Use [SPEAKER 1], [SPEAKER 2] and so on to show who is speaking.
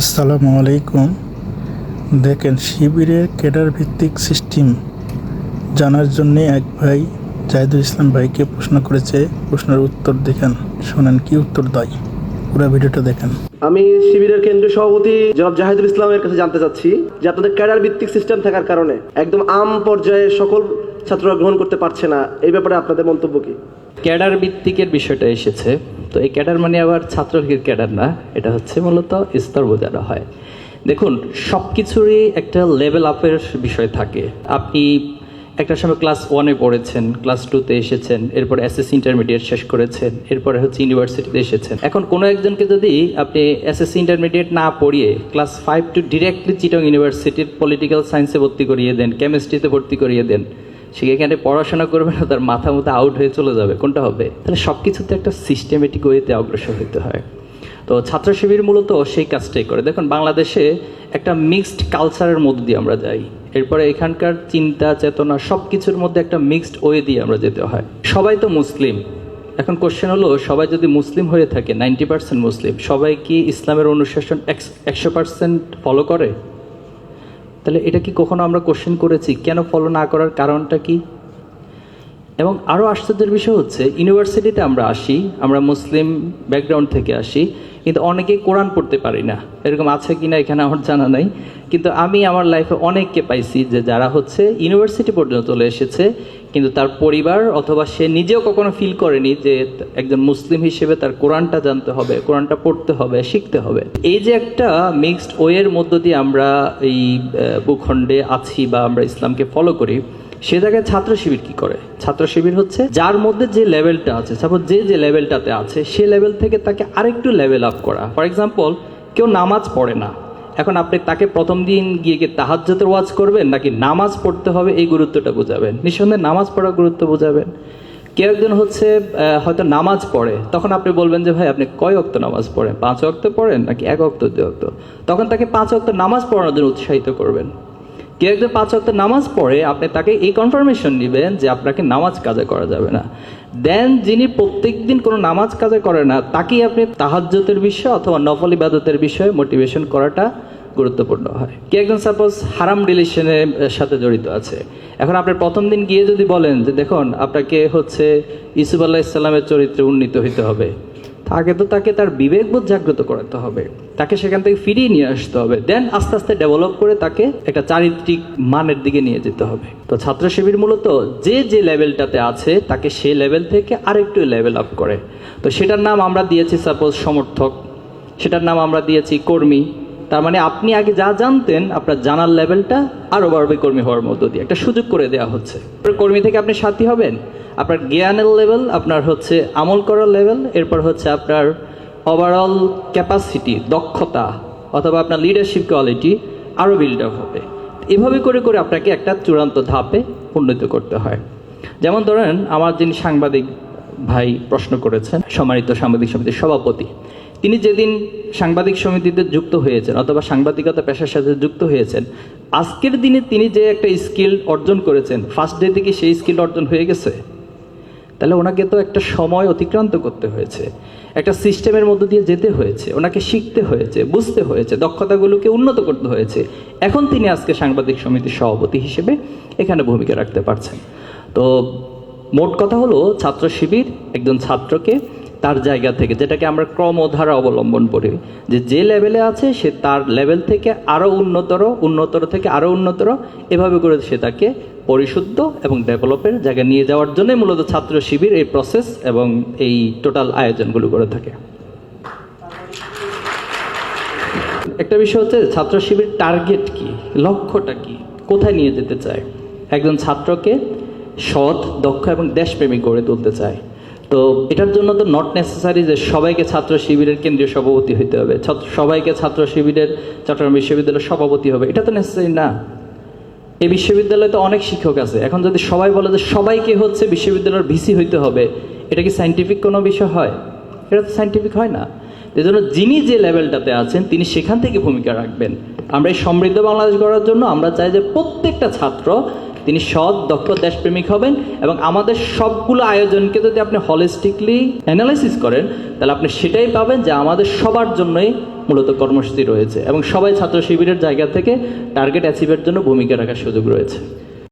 [SPEAKER 1] আসসালামু আলাইকুম। দেখেন, শিবিরের ক্যাডার ভিত্তিক সিস্টেম জানার জন্য এক ভাই জাহিদুল ইসলাম ভাইকে প্রশ্ন করেছে। প্রশ্নের উত্তর দেখেন, শোনেন কি উত্তর দেয়। পুরো ভিডিওটা দেখেন।
[SPEAKER 2] আমি শিবিরের কেন্দ্রীয় সভাপতি জনাব জাহিদুল ইসলামের কাছে জানতে চাচ্ছি যে আপনাদের ক্যাডার ভিত্তিক সিস্টেম থাকার কারণে একদম আম পর্যায়ে সকল ছাত্ররা গ্রহণ করতে পারছে না, এই ব্যাপারে আপনাদের মন্তব্য কি?
[SPEAKER 3] ক্যাডার ভিত্তিকের বিষয়টা এসেছে, তো এই ক্যাডার মানে আবার ছাত্রলীগের ক্যাডার না, এটা হচ্ছে মূলত স্তর বোঝানো হয়। দেখুন, সব কিছুরই একটা লেভেল আপের বিষয় থাকে। আপনি একটা সময় ক্লাস 1-এ পড়েছেন, ক্লাস 2-তে এসেছেন, এরপরে এসএসসি ইন্টারমিডিয়েট শেষ করেছেন, এরপরে হচ্ছে ইউনিভার্সিটিতে এসেছেন। এখন কোনো একজনকে যদি আপনি এসএসসি ইন্টারমিডিয়েট না পড়িয়ে ক্লাস 5 টু ডিরেক্টলি চিটং ইউনিভার্সিটির পলিটিক্যাল সায়েন্সে ভর্তি করিয়ে দেন, কেমিস্ট্রিতে ভর্তি করিয়ে দেন, সে এখানে পড়াশোনা করবে না, তার মাথা মতো আউট হয়ে চলে যাবে, কোনটা হবে? তাহলে সব কিছুতে একটা সিস্টেমেটিক ওয়েতে অগ্রসর হতে হয়। তো ছাত্র শিবির মূলত সেই কাজটাই করে। দেখুন, বাংলাদেশে একটা মিক্সড কালচারের মধ্যে দিয়ে আমরা যাই, এরপরে এখানকার চিন্তা চেতনা সব কিছুর মধ্যে একটা মিক্সড ওয়ে দিয়ে আমরা যেতে হয়। সবাই তো মুসলিম। এখন কোশ্চেন হলো, সবাই যদি মুসলিম হয়ে থাকে, 90% মুসলিম, সবাই কি ইসলামের অনুশাসন 100% ফলো করে? তাহলে এটা কি কখনো আমরা কোশ্চেন করেছি কেন ফলো না করার কারণটা কি? এবং আরও আশ্চর্যের বিষয় হচ্ছে, ইউনিভার্সিটিতে আমরা আসি, আমরা মুসলিম ব্যাকগ্রাউন্ড থেকে আসি, কিন্তু অনেকেই কোরআন পড়তে পারি না। এরকম আছে কি না এখানে আমার জানা নাই, কিন্তু আমি আমার লাইফে অনেককে পাইছি যে যারা হচ্ছে ইউনিভার্সিটি পর্যন্ত চলে এসেছে, কিন্তু তার পরিবার অথবা সে নিজেও কখনো ফিল করেনি যে একজন মুসলিম হিসেবে তার কোরআনটা জানতে হবে, কোরআনটা পড়তে হবে, শিখতে হবে। এই যে একটা মিক্সড ওয়ের মধ্য দিয়ে আমরা এই ভূখণ্ডে আছি বা আমরা ইসলামকে ফলো করি, সে জায়গায় ছাত্র শিবির কি করে? ছাত্র শিবির হচ্ছে যার মধ্যে যে লেভেলটা আছে, সাপোজ যে লেভেলটাতে আছে সে লেভেল থেকে তাকে আরেকটু লেভেল আপ করা। ফর এক্সাম্পল, কেউ নামাজ পড়ে না, এখন আপনি তাকে প্রথম দিন গিয়ে তাহাজ্জুদের ওয়াজ করবেন নাকি নামাজ পড়তে হবে এই গুরুত্বটা বোঝাবেন? নিঃসন্দেহে নামাজ পড়ার গুরুত্ব বোঝাবেন। কেউ একজন হচ্ছে হয়তো নামাজ পড়ে, তখন আপনি বলবেন যে ভাই আপনি কয় ওয়াক্ত নামাজ পড়েন, 5 ওয়াক্ত পড়েন নাকি 1 ওয়াক্ত 2 ওয়াক্ত? তখন তাকে 5 ওয়াক্ত নামাজ পড়ানোর জন্য উৎসাহিত করবেন। কেউ একজন 5 ওয়াক্ত নামাজ পড়ে, আপনি তাকে এই কনফার্মেশন দিবেন যে আপনাকে নামাজ কাজা করা যাবে না। দেন যিনি প্রত্যেক দিন কোনো নামাজ কাজা করে না, তাকেই আপনি তাহাজ্জুদের বিষয় অথবা নফল ইবাদতের বিষয়ে মোটিভেশন করাটা গুরুত্বপূর্ণ হয়। কেউ একজন সাপোজ হারাম রিলেশনের সাথে জড়িত আছে, এখন আপনি প্রথম দিন গিয়ে যদি বলেন যে দেখুন আপনাকে হচ্ছে ইউসুফ আলাইহিস সালামের চরিত্রে উন্নীত হইতে হবে, আগে তো তাকে তার বিবেকবোধ জাগ্রত করাতে হবে, তাকে সেখান থেকে ফিরিয়ে নিয়ে আসতে হবে, দেন আস্তে আস্তে ডেভেলপ করে তাকে একটা চারিত্রিক মানের দিকে নিয়ে যেতে হবে। তো ছাত্র শিবির মূলত যে লেভেলটাতে আছে তাকে সেই লেভেল থেকে আরেকটু লেভেল আপ করে। তো সেটার নাম আমরা দিয়েছি সাপোজ সমর্থক, সেটার নাম আমরা দিয়েছি কর্মী। তার মানে আপনি আগে যা জানতেন আপনার জানার লেভেলটা আরও বাড়বে কর্মী হওয়ার মধ্য দিয়ে, একটা সুযোগ করে দেওয়া হচ্ছে। কর্মী থেকে আপনি সাথী হবেন, আপনার জ্ঞানের লেভেল, আপনার হচ্ছে আমল করার লেভেল, এরপর হচ্ছে আপনার ওভারঅল ক্যাপাসিটি, দক্ষতা অথবা আপনার লিডারশিপ কোয়ালিটি আরও বিল্ড আপ হবে। এভাবে করে করে আপনাকে একটা চূড়ান্ত ধাপে উন্নীত করতে হয়। যেমন ধরেন, আমার যিনি সাংবাদিক ভাই প্রশ্ন করেছেন, সম্মানিত সাংবাদিক সমিতির সভাপতি, তিনি যেদিন সাংবাদিক সমিতিতে যুক্ত হয়েছেন অথবা সাংবাদিকতা পেশার সাথে যুক্ত হয়েছেন, আজকের দিনে তিনি যে একটা স্কিল অর্জন করেছেন, ফার্স্ট ডে থেকে সেই স্কিল অর্জন হয়ে গেছে? তাহলে ওনাকে তো একটা সময় অতিক্রান্ত করতে হয়েছে, একটা সিস্টেমের মধ্য দিয়ে যেতে হয়েছে, ওনাকে শিখতে হয়েছে, বুঝতে হয়েছে, দক্ষতাগুলোকে উন্নত করতে হয়েছে। এখন তিনি আজকে সাংবাদিক সমিতির সভাপতি হিসেবে এখানে ভূমিকা রাখতে পারছেন। তো মোট কথা হলো, ছাত্র শিবির একজন ছাত্রকে তার জায়গা থেকে, যেটাকে আমরা ক্রমধারা অবলম্বন করি, যে লেভেলে আছে সে তার লেভেল থেকে আরও উন্নতর থেকে আরও উন্নতর, এভাবে করে সে তাকে পরিশুদ্ধ এবং ডেভেলপের জায়গায় নিয়ে যাওয়ার জন্যই মূলত ছাত্র শিবির এই প্রসেস এবং এই টোটাল আয়োজনগুলো করে থাকে। একটা বিষয় হচ্ছে ছাত্র শিবির টার্গেট কি, লক্ষ্যটা কি, কোথায় নিয়ে যেতে চায়? একজন ছাত্রকে সৎ, দক্ষ এবং দেশপ্রেমিক গড়ে তুলতে চায়। তো এটার জন্য তো নট নেসেসারি যে সবাইকে ছাত্র শিবিরের কেন্দ্রীয় সভাপতি হইতে হবে, সবাইকে ছাত্র শিবিরের চট্টগ্রাম বিশ্ববিদ্যালয়ের সভাপতি হবে, এটা তো নেসেসারি না। এই বিশ্ববিদ্যালয়ে তো অনেক শিক্ষক আছে, এখন যদি সবাই বলে যে সবাইকে হচ্ছে বিশ্ববিদ্যালয়ের ভিসি হইতে হবে, এটা কি সায়েন্টিফিক কোনো বিষয় হয়? এটা তো সায়েন্টিফিক হয় না। এই জন্য যিনি যে লেভেলটাতে আছেন তিনি সেখান থেকে ভূমিকা রাখবেন। আমরা এই সমৃদ্ধ বাংলাদেশ গড়ার জন্য আমরা চাই যে প্রত্যেকটা ছাত্র তিনি সৎ দক্ষ দেশপ্রেমিক হবেন। এবং আমাদের সবগুলো আয়োজনকে যদি আপনি হলিস্টিকলি অ্যানালাইসিস করেন তাহলে আপনি সেটাই পাবেন যে আমাদের সবার জন্যই মূলত কর্মসূচি রয়েছে এবং সবাই ছাত্র শিবিরের জায়গা থেকে টার্গেট অ্যাচিভের জন্য ভূমিকা রাখার সুযোগ রয়েছে।